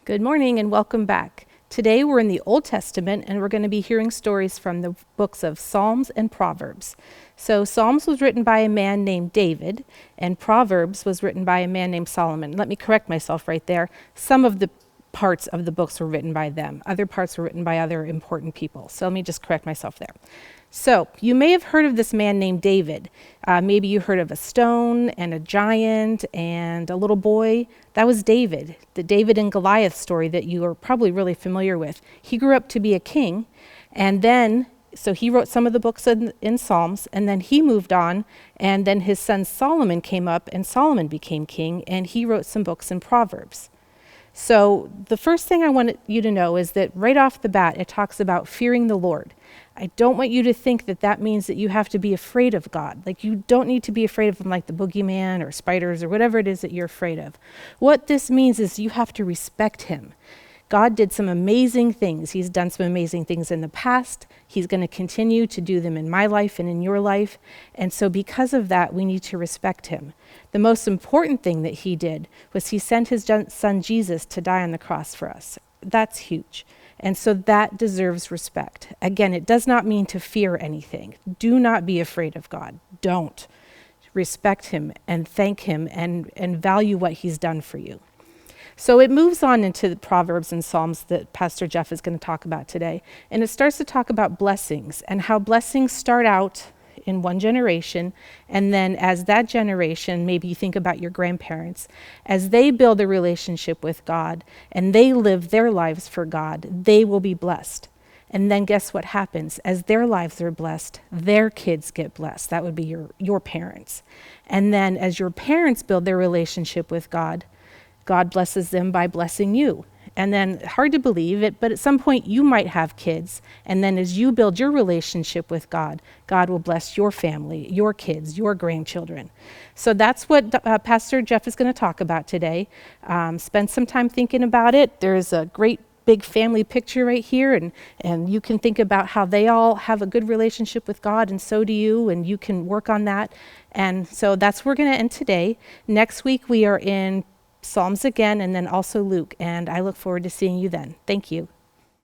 Good morning and welcome back. Today we're in the Old Testament and we're going to be hearing stories from the books of Psalms and Proverbs. So Psalms was written by a man named David and Proverbs was written by a man named Solomon. Let me correct myself right there. Some of the parts of the books were written by them. Other parts were written by other important people. So let me just correct myself there. So you may have heard of this man named David. Maybe you heard of a stone and a giant and a little boy. That was David, the David and Goliath story that you are probably really familiar with. He grew up to be a king, and then, so he wrote some of the books in Psalms, and then he moved on, and then his son Solomon came up, and Solomon became king, and he wrote some books in Proverbs. So the first thing I want you to know is that right off the bat, it talks about fearing the Lord. I don't want you to think that that means that you have to be afraid of God. Like, you don't need to be afraid of him like the boogeyman or spiders or whatever it is that you're afraid of. What this means is you have to respect him. God did some amazing things. He's done some amazing things in the past. He's going to continue to do them in my life and in your life. And so because of that, we need to respect him. The most important thing that he did was he sent his son Jesus to die on the cross for us. That's huge. And so that deserves respect. Again, it does not mean to fear anything. Do not be afraid of God. Don't. Respect him and thank him and value what he's done for you. So it moves on into the Proverbs and Psalms that Pastor Jeff is going to talk about today. And it starts to talk about blessings and how blessings start out in one generation. And then as that generation, maybe you think about your grandparents, as they build a relationship with God and they live their lives for God, they will be blessed. And then guess what happens? As their lives are blessed, their kids get blessed. That would be your parents. And then as your parents build their relationship with God, God blesses them by blessing you. And then, hard to believe it, but at some point you might have kids. And then as you build your relationship with God, God will bless your family, your kids, your grandchildren. So that's what Pastor Jeff is going to talk about today. Spend some time thinking about it. There's a great big family picture right here, and you can think about how they all have a good relationship with God, and so do you, and you can work on that. And so that's where we're going to end today. Next week we are in Psalms again, and then also Luke, and I look forward to seeing you then. Thank you.